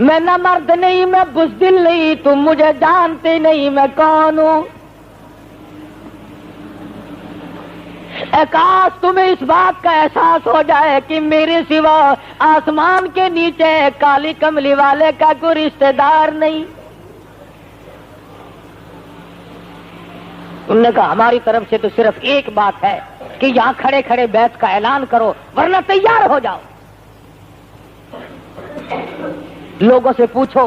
میں نہ مرد نہیں، میں بزدل نہیں، تم مجھے جانتے نہیں میں کون ہوں۔ اے کاش تمہیں اس بات کا احساس ہو جائے کہ میرے سوا آسمان کے نیچے کالی کملی والے کا کوئی رشتہ دار نہیں۔ انہوں نے کہا ہماری طرف سے تو صرف ایک بات ہے کہ یہاں کھڑے کھڑے بیعت کا اعلان کرو ورنہ تیار ہو جاؤ۔ لوگوں سے پوچھو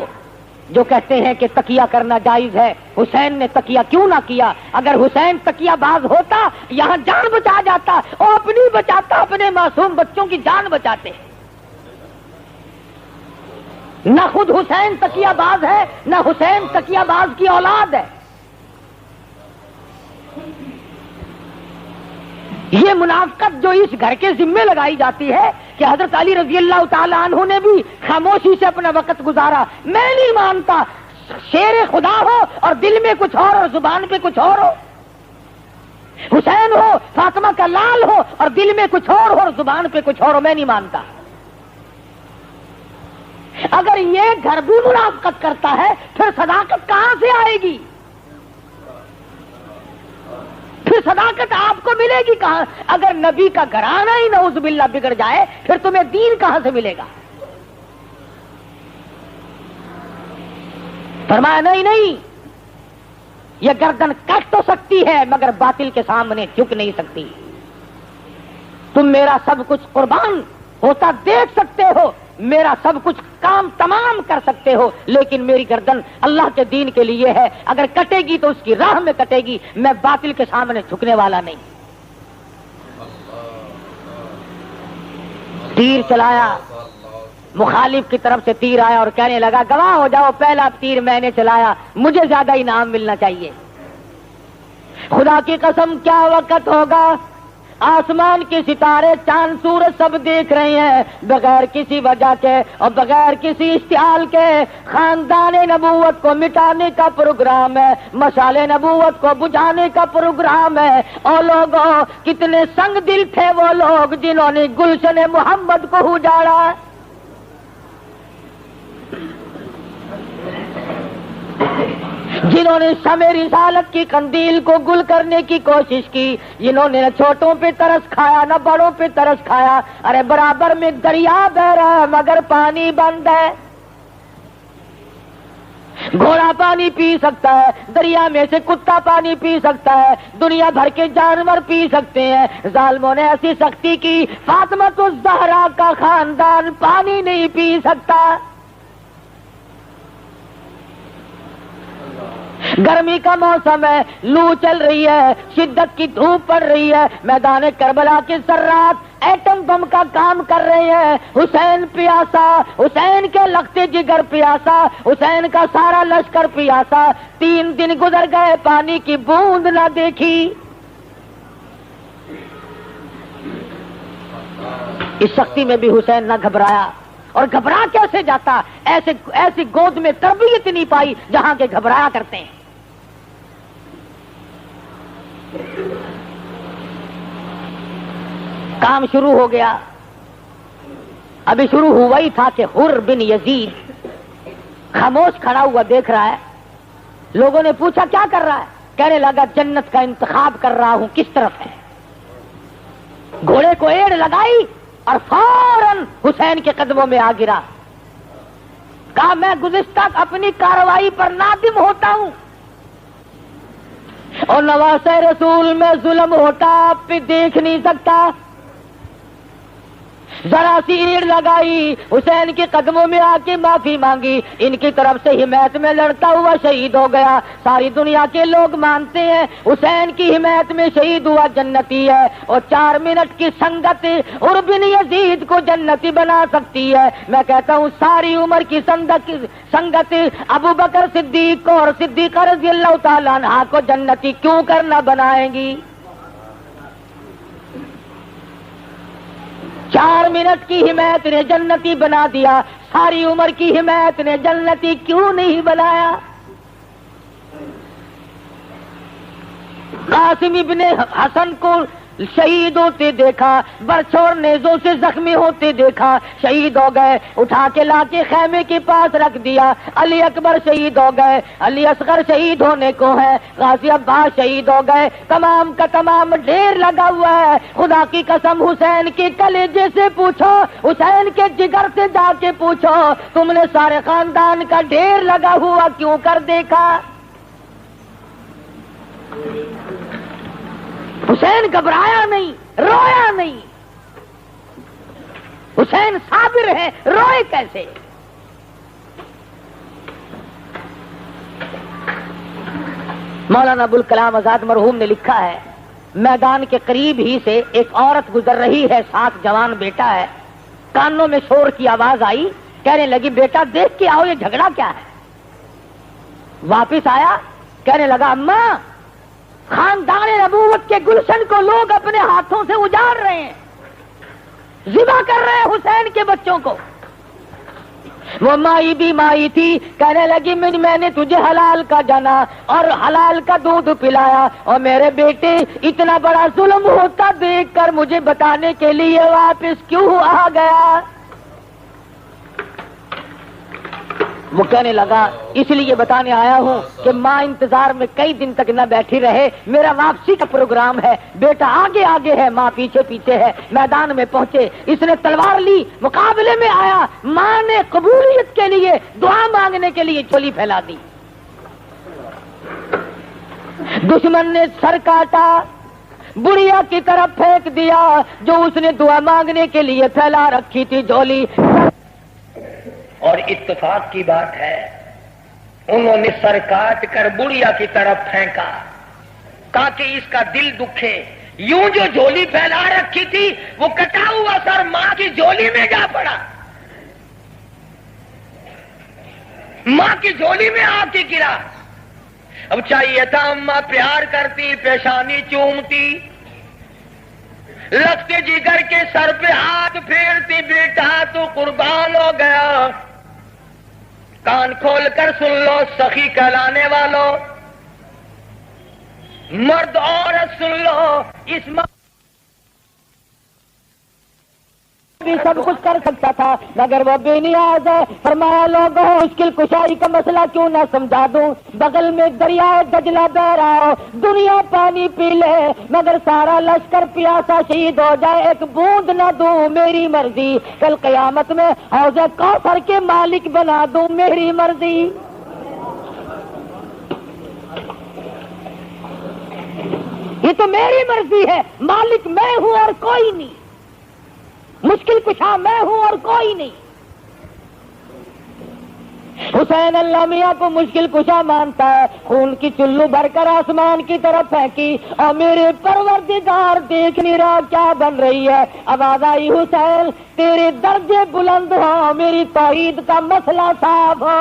جو کہتے ہیں کہ تقیہ کرنا جائز ہے، حسین نے تقیہ کیوں نہ کیا؟ اگر حسین تقیہ باز ہوتا یہاں جان بچا جاتا، اور اپنی بچاتا، اپنے معصوم بچوں کی جان بچاتے۔ نہ خود حسین تقیہ باز ہے، نہ حسین تقیہ باز کی اولاد ہے۔ یہ منافقت جو اس گھر کے ذمے لگائی جاتی ہے کہ حضرت علی رضی اللہ تعالی عنہ نے بھی خاموشی سے اپنا وقت گزارا، میں نہیں مانتا۔ شیر خدا ہو اور دل میں کچھ اور زبان پہ کچھ اور ہو، حسین ہو فاطمہ کا لال ہو اور دل میں کچھ اور زبان پہ کچھ اور ہو، میں نہیں مانتا۔ اگر یہ گھر بھی منافقت کرتا ہے پھر صداقت کہاں سے آئے گی؟ پھر صداقت آپ کو ملے گی کہاں؟ اگر نبی کا گھرانہ ہی نعوذ باللہ بگڑ جائے پھر تمہیں دین کہاں سے ملے گا؟ فرمایا نہیں، یہ گردن کٹ تو سکتی ہے مگر باطل کے سامنے جھک نہیں سکتی۔ تم میرا سب کچھ قربان ہوتا دیکھ سکتے ہو، میرا سب کچھ کام تمام کر سکتے ہو، لیکن میری گردن اللہ کے دین کے لیے ہے، اگر کٹے گی تو اس کی راہ میں کٹے گی، میں باطل کے سامنے جھکنے والا نہیں۔ تیر چلایا، مخالف کی طرف سے تیر آیا اور کہنے لگا گواہ ہو جاؤ پہلا تیر میں نے چلایا، مجھے زیادہ انعام ملنا چاہیے۔ خدا کی قسم کیا وقت ہوگا، آسمان کے ستارے چاند سورج سب دیکھ رہے ہیں، بغیر کسی وجہ کے اور بغیر کسی اشتعال کے خاندان نبوت کو مٹانے کا پروگرام ہے، مشعل نبوت کو بجھانے کا پروگرام ہے۔ اور لوگوں کتنے سنگ دل تھے وہ لوگ جنہوں نے گلشن محمد کو اجاڑا۔ جنہوں نے شمع رسالت کی قندیل کو گل کرنے کی کوشش کی، جنہوں نے نہ چھوٹوں پہ ترس کھایا نہ بڑوں پہ ترس کھایا۔ ارے برابر میں دریا بہ رہا ہے مگر پانی بند ہے۔ گھوڑا پانی پی سکتا ہے، دریا میں سے کتا پانی پی سکتا ہے، دنیا بھر کے جانور پی سکتے ہیں۔ ظالموں نے ایسی سختی کی، فاطمہ الزہرا کا خاندان پانی نہیں پی سکتا۔ گرمی کا موسم ہے، لو چل رہی ہے، شدت کی دھوپ پڑ رہی ہے، میدان کربلا کے ذرات ایٹم بم کا کام کر رہے ہیں۔ حسین پیاسا، حسین کے لختے جگر پیاسا، حسین کا سارا لشکر پیاسا۔ 3 دن گزر گئے، پانی کی بوند نہ دیکھی۔ اس سختی میں بھی حسین نہ گھبرایا، اور گھبرا کیسے جاتا؟ ایسی گود میں تربیت نہیں پائی جہاں کے گھبرایا کرتے ہیں۔ کام شروع ہو گیا، ابھی شروع ہوا ہی تھا کہ حر بن یزید خاموش کھڑا ہوا دیکھ رہا ہے۔ لوگوں نے پوچھا کیا کر رہا ہے؟ کہنے لگا جنت کا انتخاب کر رہا ہوں، کس طرف ہے؟ گھوڑے کو ایڑ لگائی اور فوراً حسین کے قدموں میں آ گرا۔ کہا میں گزشتہ اپنی کارروائی پر نادم ہوتا ہوں، اور نواسہ رسول میں ظلم ہوتا آپ پہ دیکھ نہیں سکتا۔ ذرا سی ایڑ لگائی، حسین کے قدموں میں آ کے معافی مانگی، ان کی طرف سے حمایت میں لڑتا ہوا شہید ہو گیا۔ ساری دنیا کے لوگ مانتے ہیں حسین کی حمایت میں شہید ہوا جنتی ہے، اور 4 منٹ کی سنگت اور بن یزید کو جنتی بنا سکتی ہے۔ میں کہتا ہوں ساری عمر کی سنگت ابو بکر صدیق کو اور صدیقہ رضی اللہ تعالیٰ عنہ کو جنتی کیوں کرنا بنائیں گی؟ 4 منٹ کی حمایت نے جنتی بنا دیا، ساری عمر کی حمایت نے جنتی کیوں نہیں بنایا؟ قاسم ابن حسن کو شہید ہوتے دیکھا، برچھ اور نیزوں سے زخمی ہوتے دیکھا، شہید ہو گئے، اٹھا کے لا کے خیمے کے پاس رکھ دیا۔ علی اکبر شہید ہو گئے، علی اصغر شہید ہونے کو ہے، غازی عباس شہید ہو گئے، تمام کا تمام ڈھیر لگا ہوا ہے۔ خدا کی قسم حسین کے کلیجے سے پوچھو، حسین کے جگر سے جا کے پوچھو، تم نے سارے خاندان کا ڈھیر لگا ہوا کیوں کر دیکھا؟ حسین گھبرایا نہیں، رویا نہیں، حسین صابر ہے، روئے کیسے؟ مولانا ابوالکلام آزاد مرحوم نے لکھا ہے، میدان کے قریب ہی سے ایک عورت گزر رہی ہے، ساتھ جوان بیٹا ہے، کانوں میں شور کی آواز آئی، کہنے لگی بیٹا دیکھ کے آؤ یہ جھگڑا کیا ہے؟ واپس آیا، کہنے لگا اماں خاندان نبوت کے گلشن کو لوگ اپنے ہاتھوں سے اجاڑ رہے ہیں، ذبح کر رہے ہیں حسین کے بچوں کو۔ وہ مائی بھی مائی تھی، کہنے لگی میں نے تجھے حلال کا جانا اور حلال کا دودھ پلایا، اور میرے بیٹے اتنا بڑا ظلم ہوتا دیکھ کر مجھے بتانے کے لیے واپس کیوں آ گیا؟ وہ کہنے لگا اس لیے بتانے آیا ہوں کہ ماں انتظار میں کئی دن تک نہ بیٹھی رہے، میرا واپسی کا پروگرام ہے، بیٹا آگے آگے ہے، ماں پیچھے پیچھے ہے۔ میدان میں پہنچے، اس نے تلوار لی، مقابلے میں آیا، ماں نے قبولیت کے لیے دعا مانگنے کے لیے جھولی پھیلا دی۔ دشمن نے سر کاٹا، بڑھیا کی طرف پھینک دیا جو اس نے دعا مانگنے کے لیے پھیلا رکھی تھی جھولی۔ اور اتفاق کی بات ہے انہوں نے سر کاٹ کر بڑھیا کی طرف پھینکا تاکہ اس کا دل دکھے، یوں جو جھولی پھیلا رکھی تھی وہ کٹا ہوا سر ماں کی جھولی میں جا پڑا، ماں کی جھولی میں آ کے گرا۔ اب چاہیے تھا اماں پیار کرتی، پیشانی چومتی، لگتے جگر کے سر پہ ہاتھ پھیرتی، بیٹا تو قربان ہو گیا۔ کان کھول کر سن لو سخی کہلانے والوں، مرد عورت سن لو، اس بھی سب کچھ کر سکتا تھا مگر وہ بے نیاز ہے۔ فرمایا لوگوں مشکل کشائی کا مسئلہ کیوں نہ سمجھا دوں، بغل میں دریا دجلہ بہ رہا ہو، دنیا پانی پی لے مگر سارا لشکر پیاسا شہید ہو جائے، ایک بوند نہ دوں میری مرضی، کل قیامت میں حوض کوثر کے مالک بنا دوں میری مرضی۔ یہ تو میری مرضی ہے، مالک میں ہوں اور کوئی نہیں، مشکل کشا میں ہوں اور کوئی نہیں۔ حسین اللہ میاں کو مشکل کشا مانتا ہے، خون کی چلو بھر کر آسمان کی طرف پھینکی، اور میرے پروردگار دیکھ نہیں رہا کیا بن رہی ہے۔ آواز آئی حسین تیرے درجے بلند ہو، میری توحید کا مسئلہ صاف ہو،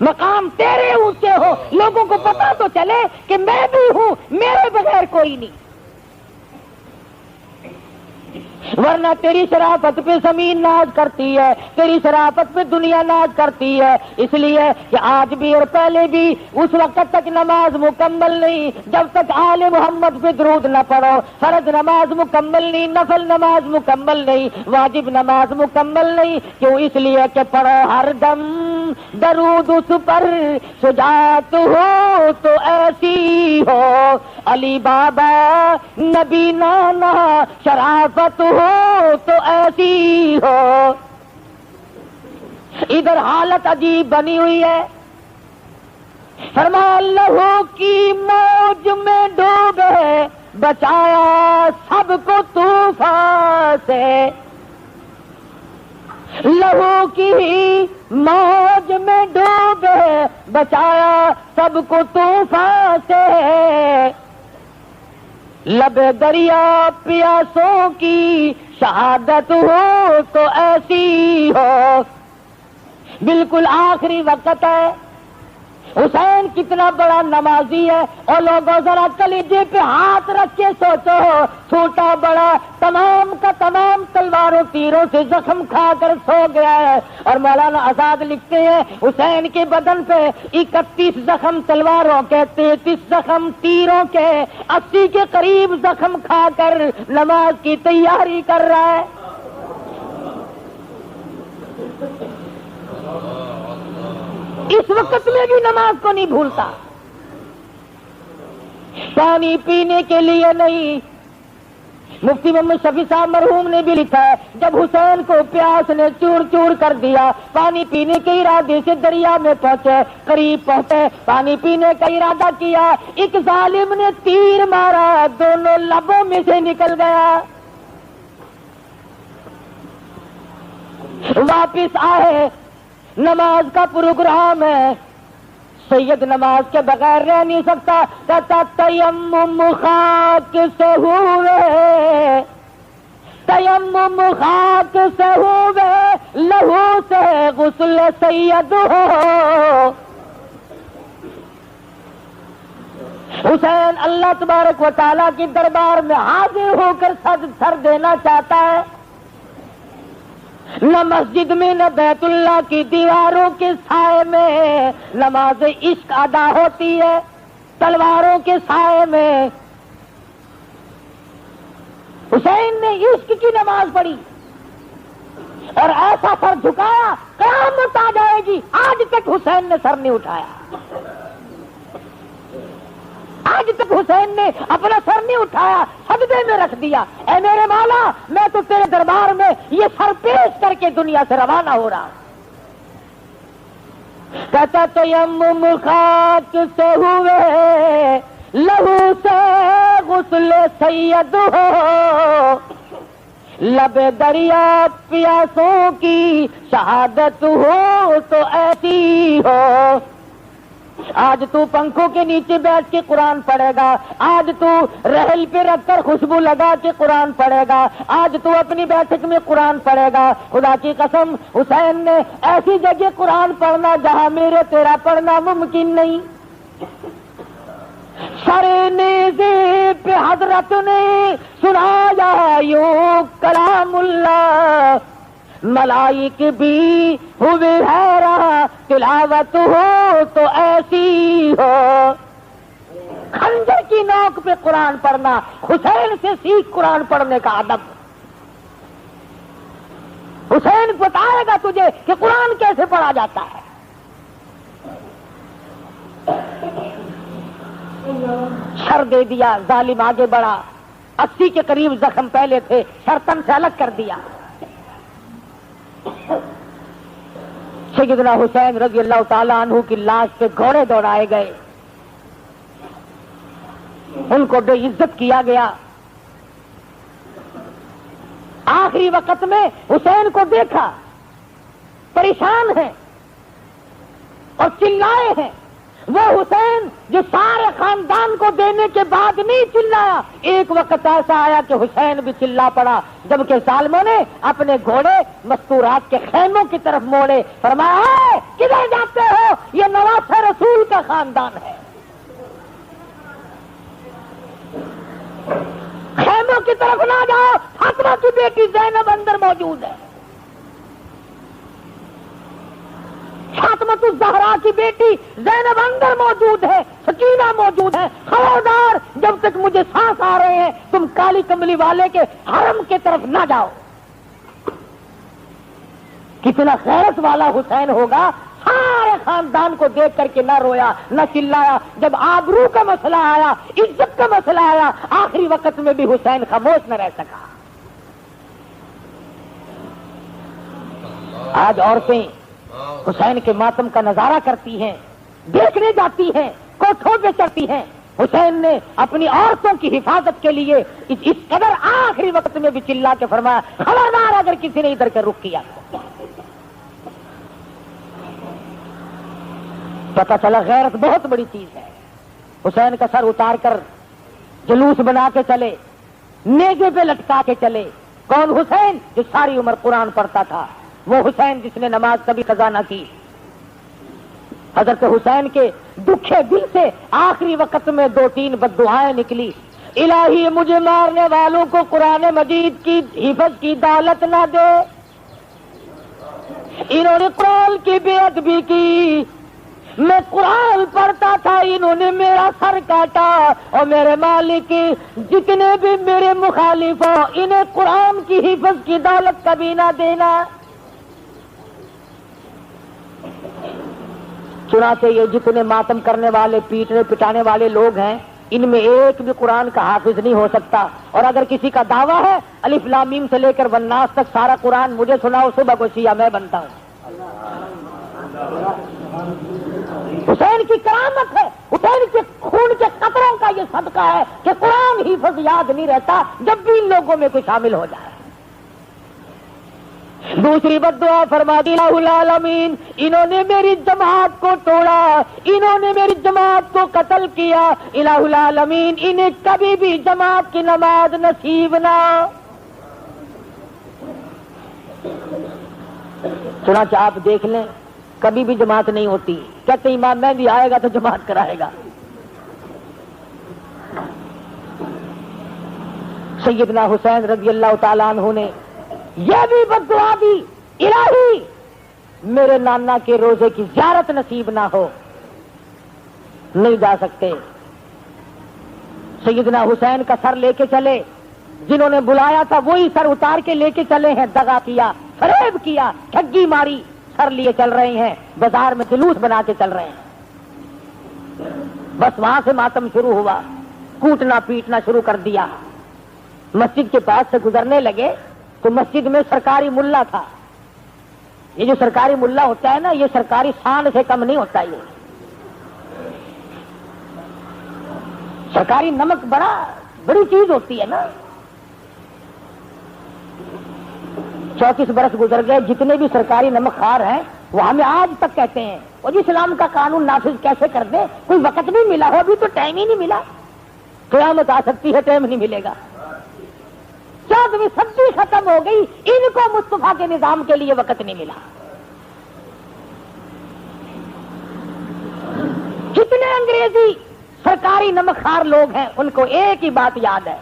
مقام تیرے اونچے ہو، لوگوں کو پتا تو چلے کہ میں بھی ہوں، میرے بغیر کوئی نہیں، ورنہ تیری شرافت پہ زمین ناز کرتی ہے، تیری شرافت پہ دنیا ناز کرتی ہے۔ اس لیے کہ آج بھی اور پہلے بھی اس وقت تک نماز مکمل نہیں جب تک آل محمد پہ درود نہ پڑھو، فرض نماز مکمل نہیں، نفل نماز مکمل نہیں، واجب نماز مکمل نہیں۔ کیوں؟ اس لیے کہ پڑھو ہر دم درود اس پر، شجاعت ہو تو ایسی ہو، علی بابا نبی نانا شرافت ہو تو ایسی ہو۔ ادھر حالت عجیب بنی ہوئی ہے، فرمایا لہو کی موج میں ڈوبے بچایا سب کو طوفان سے، لہو کی موج میں ڈوبے بچایا سب کو طوفان سے، لب دریا پیاسوں کی شہادت ہو تو ایسی ہو۔ بالکل آخری وقت ہے، حسین کتنا بڑا نمازی ہے، اور لوگوں ذرا کلیجے پہ ہاتھ رکھ کے سوچو، چھوٹا بڑا تمام کا تمام تلواروں تیروں سے زخم کھا کر سو گیا ہے، اور مولانا آزاد لکھتے ہیں حسین کے بدن پہ 31 زخم تلواروں کے، 33 زخم تیروں کے، 80 کے قریب زخم کھا کر نماز کی تیاری کر رہا ہے۔ اس وقت میں بھی نماز کو نہیں بھولتا، پانی پینے کے لیے نہیں۔ مفتی محمد شفیع صاحب مرحوم نے بھی لکھا ہے، جب حسین کو پیاس نے چور چور کر دیا، پانی پینے کے ارادے سے دریا میں پہنچے، قریب پہنچے، پانی پینے کا ارادہ کیا، ایک ظالم نے تیر مارا، دونوں لبوں میں سے نکل گیا۔ واپس آئے، نماز کا پروگرام ہے، سید نماز کے بغیر رہ نہیں سکتا، کہتا تیمم خاک سے ہوئے، تیمم خاک سے ہوئے، لہو سے غسل سید ہو۔ حسین اللہ تبارک و تعالیٰ کی دربار میں حاضر ہو کر سر دینا چاہتا ہے، نہ مسجد میں نہ بیت اللہ کی دیواروں کے سائے میں نماز عشق ادا ہوتی ہے، تلواروں کے سائے میں۔ حسین نے عشق کی نماز پڑھی اور ایسا سر جھکایا قیامت آ جائے گی، آج تک حسین نے سر نہیں اٹھایا، آج تک حسین نے اپنا سر نہیں اٹھایا، سجدے میں رکھ دیا، اے میرے مولا میں تو تیرے دربار میں یہ سر پیش کر کے دنیا سے روانہ ہو رہا ہوں۔ کہتا تیمم خاک سے ہوئے، لہو سے غسل سید ہو، لب دریا پیاسوں کی شہادت ہو تو ایسی ہو۔ آج تو پنکھوں کے نیچے بیٹھ کے قرآن پڑھے گا، آج تو رحل پہ رکھ کر خوشبو لگا کے قرآن پڑھے گا، آج تو اپنی بیٹھک میں قرآن پڑھے گا۔ خدا کی قسم حسین نے ایسی جگہ قرآن پڑھنا جہاں میرے تیرا پڑھنا ممکن نہیں۔ سر نیزے پہ حضرت نے سنایا یوں کلام اللہ، ملائک بھی ہوئے حیران، تلاوت ہو تو ایسی ہو۔ خنجر کی نوک پہ قرآن پڑھنا، حسین سے سیکھ قرآن پڑھنے کا ادب۔ حسین بتائے گا تجھے کہ قرآن کیسے پڑھا جاتا ہے۔ سر دے دیا، ظالم آگے بڑھا، 80 کے قریب زخم پہلے تھے، سر تن سے الگ کر دیا۔ سیدنا حسین رضی اللہ تعالیٰ عنہ کی لاش پہ گھوڑے دوڑائے گئے، ان کو بے عزت کیا گیا۔ آخری وقت میں حسین کو دیکھا پریشان ہے اور چلائے ہیں، وہ حسین جو سارے خاندان کو دینے کے بعد نہیں چلایا، ایک وقت ایسا آیا کہ حسین بھی چلا پڑا، جبکہ ظالموں نے اپنے گھوڑے مستورات کے خیموں کی طرف موڑے، فرمایا اے کدھر جاتے ہو، یہ نواز رسول کا خاندان ہے، خیموں کی طرف نہ جاؤ، فاطمہ کی بیٹی زینب اندر موجود ہے، فاطمہ الزہرا کی بیٹی زینب اندر موجود ہے، سکینہ موجود ہے، خبردار جب تک مجھے سانس آ رہے ہیں تم کالی کملی والے کے حرم کی طرف نہ جاؤ۔ کتنا غیرت والا حسین ہوگا، سارے خاندان کو دیکھ کر کے نہ رویا نہ چلایا، جب آبرو کا مسئلہ آیا، عزت کا مسئلہ آیا، آخری وقت میں بھی حسین خاموش نہ رہ سکا۔ آج عورتیں حسین کے ماتم کا نظارہ کرتی ہیں، دیکھنے جاتی ہیں، کوٹھوں پہ چڑھتی ہیں۔ حسین نے اپنی عورتوں کی حفاظت کے لیے اس قدر آخری وقت میں بھی چلا کے فرمایا خبردار اگر کسی نے ادھر کا رخ کیا۔ پتہ چلا غیرت بہت بڑی چیز ہے۔ حسین کا سر اتار کر جلوس بنا کے چلے، نیزے پہ لٹکا کے چلے۔ کون؟ حسین جو ساری عمر قرآن پڑھتا تھا، وہ حسین جس نے نماز کبھی قضا نہ کی۔ حضرت حسین کے دکھے دل سے آخری وقت میں 2-3 بددعائیں نکلی. الہی مجھے مارنے والوں کو قرآن مجید کی حفظ کی دولت نہ دے. انہوں نے قرآن کی بے ادبی کی، میں قرآن پڑھتا تھا، انہوں نے میرا سر کاٹا، اور میرے مالک جتنے بھی میرے مخالف ہو انہیں قرآن کی حفظ کی دولت کبھی نہ دینا. چنانچہ یہ جتنے ماتم کرنے والے پیٹنے پٹانے والے لوگ ہیں ان میں ایک بھی قرآن کا حافظ نہیں ہو سکتا. اور اگر کسی کا دعویٰ ہے الف لام میم سے لے کر والناس تک سارا قرآن مجھے سناؤ، صبح کو شیعہ میں بنتا ہوں. حسین کی کرامت ہے، حسین کے خون کے قطروں کا یہ صدقہ ہے کہ قرآن حفظ یاد نہیں رہتا جب بھی ان لوگوں میں کوئی شامل ہو جائے. دوسری بددعا فرما دی الہ العالمین، انہوں نے میری جماعت کو توڑا، انہوں نے میری جماعت کو قتل کیا، الہ العالمین انہیں کبھی بھی جماعت کی نماز نصیب نہ. چنانچہ آپ دیکھ لیں کبھی بھی جماعت نہیں ہوتی. کہتے امام مہدی آئے گا تو جماعت کرائے گا. سیدنا حسین رضی اللہ تعالیٰ عنہ نے یہ بھی بددعا دی، الہی میرے نانا کے روزے کی زیارت نصیب نہ ہو. نہیں جا سکتے. سیدنا حسین کا سر لے کے چلے، جنہوں نے بلایا تھا وہی سر اتار کے لے کے چلے ہیں. دغا کیا، فریب کیا، ٹھگی ماری، سر لیے چل رہے ہیں، بازار میں جلوس بنا کے چل رہے ہیں. بس وہاں سے ماتم شروع ہوا، کوٹنا پیٹنا شروع کر دیا. مسجد کے پاس سے گزرنے لگے تو مسجد میں سرکاری ملا تھا. یہ جو سرکاری ملا ہوتا ہے نا، یہ سرکاری سانڈ سے کم نہیں ہوتا. یہ سرکاری نمک بڑی چیز ہوتی ہے نا. 34 برس گزر گئے، جتنے بھی سرکاری نمک خوار ہیں وہ ہمیں آج تک کہتے ہیں وہ جی اسلام کا قانون نافذ کیسے کر دیں، کوئی وقت نہیں ملا ہو، ابھی تو ٹائم ہی نہیں ملا. قیامت آ سکتی ہے، ٹائم نہیں ملے گا. 14ویں صدی ختم ہو گئی، ان کو مصطفیٰ کے نظام کے لیے وقت نہیں ملا. جتنے انگریزی سرکاری نمک خوار لوگ ہیں ان کو ایک ہی بات یاد ہے.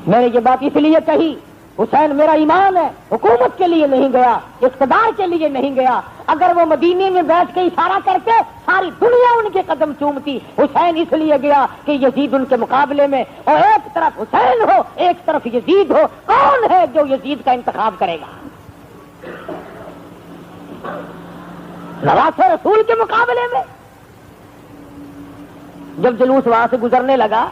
میں نے یہ بات اس لیے کہی، حسین میرا ایمان ہے، حکومت کے لیے نہیں گیا، اقتدار کے لیے نہیں گیا. اگر وہ مدینے میں بیٹھ کے اشارہ کرتے ساری دنیا ان کے قدم چومتی. حسین اس لیے گیا کہ یزید ان کے مقابلے میں، اور ایک طرف حسین ہو ایک طرف یزید ہو، کون ہے جو یزید کا انتخاب کرے گا؟ نواسے رسول کے مقابلے میں. جب جلوس وہاں سے گزرنے لگا،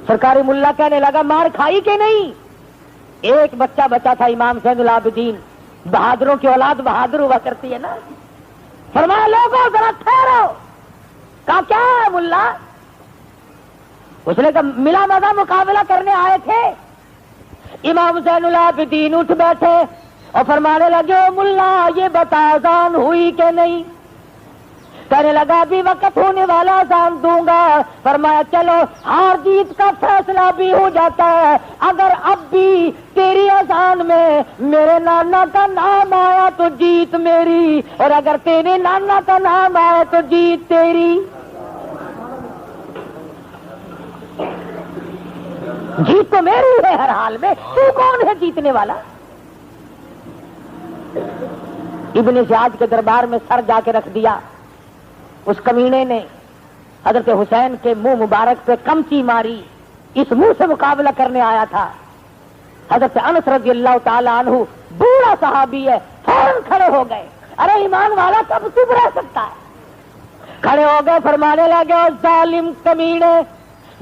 سرکاری ملا کہنے لگا مار کھائی کہ نہیں؟ ایک بچہ بچا تھا، امام زین العابدین، بہادروں کی اولاد بہادر ہوا کرتی ہے نا. فرمایا لوگوں ذرا ٹھہرو. کہا کیا ہے ملا؟ اس نے کہا ملا مزہ مقابلہ کرنے آئے تھے. امام زین العابدین اٹھ بیٹھے اور فرمانے لگے ملا یہ بتا اذان ہوئی کہ نہیں؟ کہنے لگا ابھی وقت ہونے والا، اذان دوں گا. فرمایا چلو ہار جیت کا فیصلہ بھی ہو جاتا ہے. اگر اب بھی تیری اذان میں میرے نانا کا نام آیا تو جیت میری، اور اگر تیرے نانا کا نام آیا تو جیت تیری. جیت تو میری ہے ہر حال میں، تو کون ہے جیتنے والا؟ ابن زیاد کے دربار میں سر جا کے رکھ دیا. اس کمینے نے حضرت حسین کے منہ مبارک پہ کمچی ماری. اس منہ سے مقابلہ کرنے آیا تھا. حضرت انس رضی اللہ تعالی عنہ بوڑھا صحابی ہے، فوراً کھڑے ہو گئے. ارے ایمان والا کب چپ رہ سکتا ہے؟ کھڑے ہو گئے، فرمانے لگے ظالم کمینے،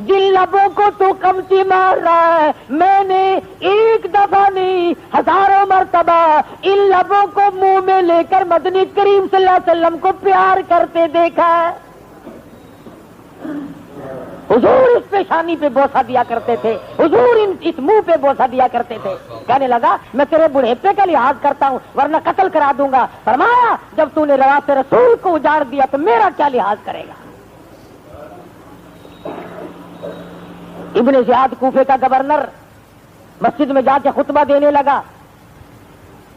جن لبوں کو تو کمچی مار رہا ہے میں نے ایک دفعہ نہیں ہزاروں مرتبہ ان لبوں کو منہ میں لے کر مدنی کریم صلی اللہ علیہ وسلم کو پیار کرتے دیکھا ہے. حضور اس پیشانی پہ بوسہ دیا کرتے تھے، حضور اس منہ پہ بوسہ دیا کرتے تھے. کہنے لگا میں تیرے بڑھیپے کا لحاظ کرتا ہوں ورنہ قتل کرا دوں گا. فرمایا جب تو نے روایت رسول کو اجاڑ دیا تو میرا کیا لحاظ کرے گا؟ ابن زیاد کوفے کا گورنر مسجد میں جا کے خطبہ دینے لگا.